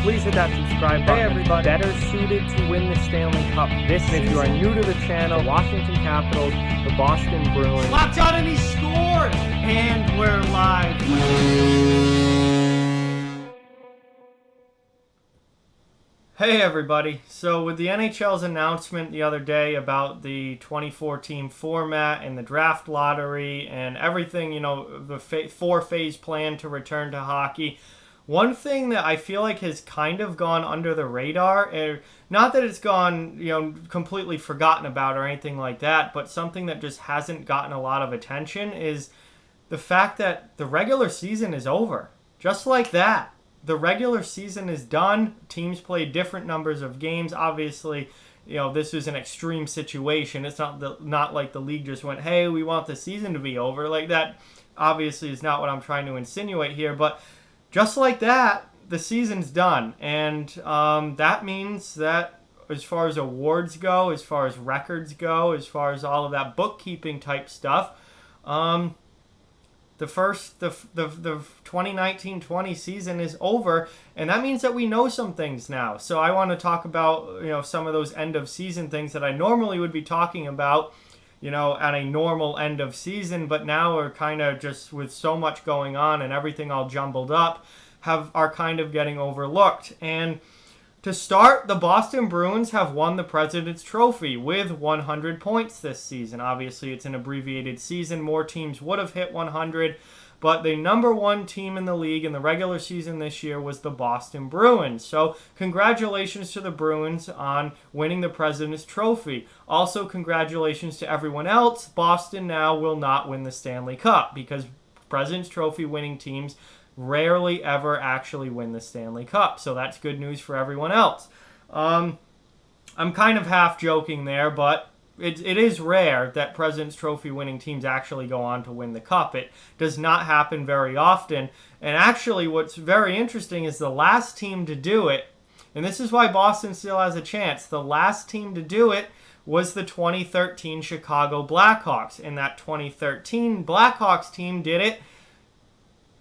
please hit that subscribe button. Hey everybody. Better suited to win the Stanley Cup this season. If you are new to the channel, Washington Capitals, the Boston Bruins. Locked on and he scored! And we're live. Hey everybody. So with the NHL's announcement the other day about the 2014 format and the draft lottery and everything, the four-phase plan to return to hockey, one thing that I feel like has kind of gone under the radar, not that it's gone, completely forgotten about or anything like that, but something that just hasn't gotten a lot of attention is the fact that the regular season is over. Just like that. The regular season is done. Teams play different numbers of games. Obviously, this is an extreme situation. It's not like the league just went, hey, we want the season to be over. Like that obviously is not what I'm trying to insinuate here. But just like that, the season's done. And that means that as far as awards go, as far as records go, as far as all of that bookkeeping type stuff, the 2019-20 season is over, and that means that we know some things now. So I want to talk about, some of those end of season things that I normally would be talking about, at a normal end of season, but now are kind of just with so much going on and everything all jumbled up, are kind of getting overlooked. And to start, the Boston Bruins have won the President's Trophy with 100 points this season. Obviously, it's an abbreviated season. More teams would have hit 100, but the number one team in the league in the regular season this year was the Boston Bruins. So congratulations to the Bruins on winning the President's Trophy. Also, congratulations to everyone else. Boston now will not win the Stanley Cup because President's Trophy winning teams rarely ever actually win the Stanley Cup. So that's good news for everyone else. I'm kind of half joking there, but it is rare that President's Trophy winning teams actually go on to win the Cup. It does not happen very often. And actually what's very interesting is the last team to do it, and this is why Boston still has a chance, the last team to do it was the 2013 Chicago Blackhawks. And that 2013 Blackhawks team did it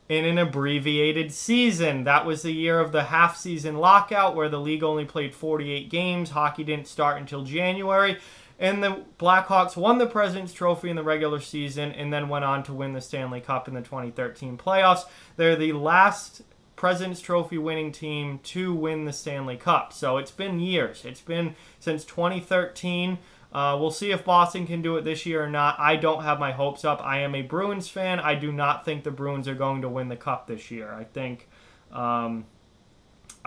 in an abbreviated season. That was the year of the half-season lockout where the league only played 48 games. Hockey didn't start until January. And the Blackhawks won the President's Trophy in the regular season and then went on to win the Stanley Cup in the 2013 playoffs. They're the last President's Trophy winning team to win the Stanley Cup. So it's been years. It's been since 2013. We'll see if Boston can do it this year or not. I don't have my hopes up. I am a Bruins fan. I do not think the Bruins are going to win the Cup this year. I think I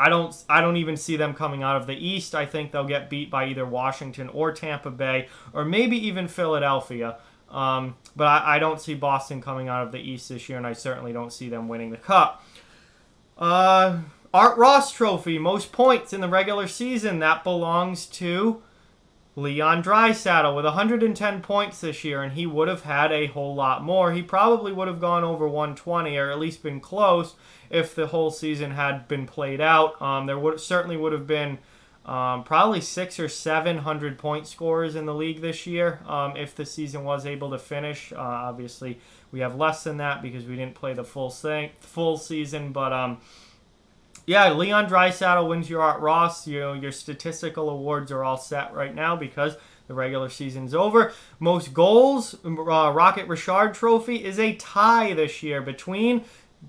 don't even see them coming out of the East. I think they'll get beat by either Washington or Tampa Bay or maybe even Philadelphia. But I don't see Boston coming out of the East this year, and I certainly don't see them winning the Cup. Art Ross Trophy, most points in the regular season. That belongs to Leon Draisaitl with 110 points this year, and he would have had a whole lot more. He probably would have gone over 120, or at least been close, if the whole season had been played out. There certainly would have been probably 600 or 700 point scorers in the league this year if the season was able to finish. Obviously, we have less than that because we didn't play the full season, but yeah, Leon Draisaitl wins your Art Ross. Your statistical awards are all set right now because the regular season's over. Most goals, Rocket Richard Trophy, is a tie this year between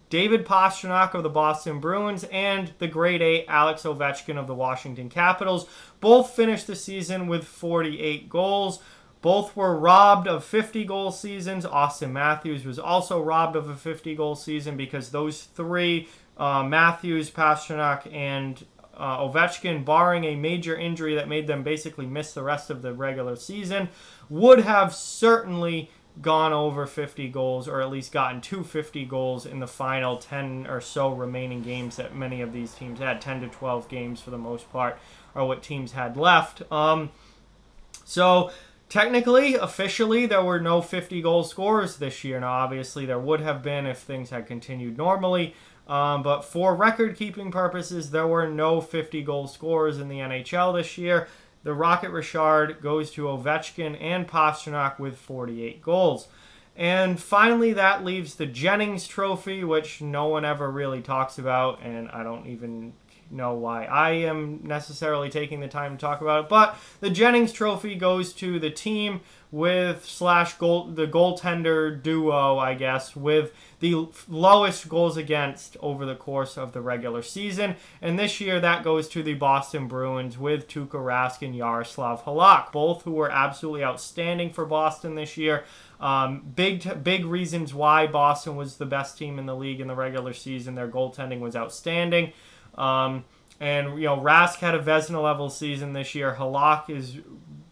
David Pastrnak of the Boston Bruins and the grade A Alex Ovechkin of the Washington Capitals. Both finished the season with 48 goals. Both were robbed of 50-goal seasons. Austin Matthews was also robbed of a 50-goal season because those three, Matthews, Pastrnak, and Ovechkin, barring a major injury that made them basically miss the rest of the regular season, would have certainly gone over 50 goals or at least gotten to 50 goals in the final 10 or so remaining games that many of these teams had. 10 to 12 games for the most part are what teams had left. So technically, officially, there were no 50-goal scorers this year. Now, obviously, there would have been if things had continued normally. But for record-keeping purposes, there were no 50-goal scorers in the NHL this year. The Rocket Richard goes to Ovechkin and Pastrnak with 48 goals. And finally, that leaves the Jennings Trophy, which no one ever really talks about, and I don't even know why I am necessarily taking the time to talk about it. But the Jennings Trophy goes to the team with the goaltender duo, I guess, with the lowest goals against over the course of the regular season. And this year that goes to the Boston Bruins with Tuukka Rask and Yaroslav Halak, both who were absolutely outstanding for Boston this year. Big reasons why Boston was the best team in the league in the regular season. Their goaltending was outstanding. And, Rask had a Vezina level season this year. Halak is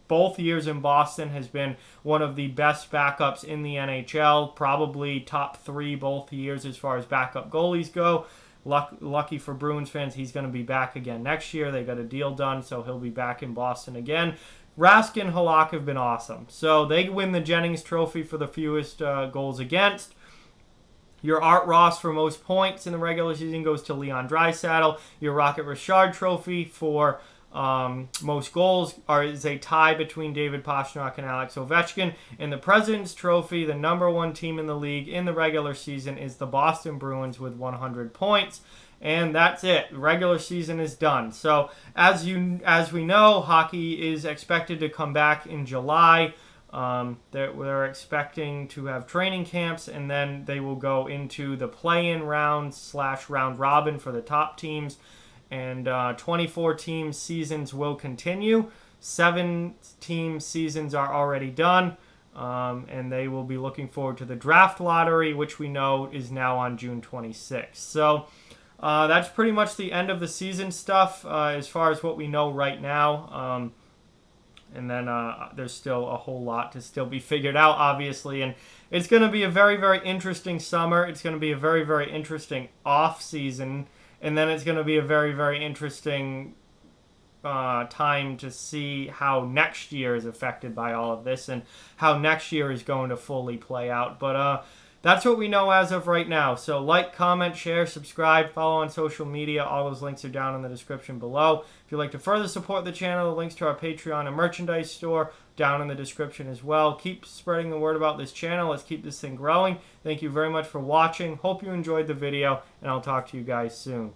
both years in Boston has been one of the best backups in the NHL, probably top 3 both years as far as backup goalies go. Lucky for Bruins fans, he's going to be back again next year. They got a deal done, so he'll be back in Boston again. Rask and Halak have been awesome. So they win the Jennings Trophy for the fewest goals against. Your Art Ross for most points in the regular season goes to Leon Draisaitl. Your Rocket Richard Trophy for most goals is a tie between David Pastrnak and Alex Ovechkin. And the President's Trophy, the number 1 team in the league in the regular season, is the Boston Bruins with 100 points. And that's it. The regular season is done. So as we know, hockey is expected to come back in July. They're expecting to have training camps, and then they will go into the play-in round / round robin for the top teams. And 24-team seasons will continue. 7-team seasons are already done, and they will be looking forward to the draft lottery, which we know is now on June 26th. So that's pretty much the end of the season stuff as far as what we know right now. And then there's still a whole lot to still be figured out, obviously. And it's going to be a very, very interesting summer. It's going to be a very, very interesting off season. And then it's going to be a very, very interesting time to see how next year is affected by all of this and how next year is going to fully play out. But that's what we know as of right now. So like, comment, share, subscribe, follow on social media. All those links are down in the description below. If you'd like to further support the channel, the links to our Patreon and merchandise store down in the description as well. Keep spreading the word about this channel. Let's keep this thing growing. Thank you very much for watching. Hope you enjoyed the video, and I'll talk to you guys soon.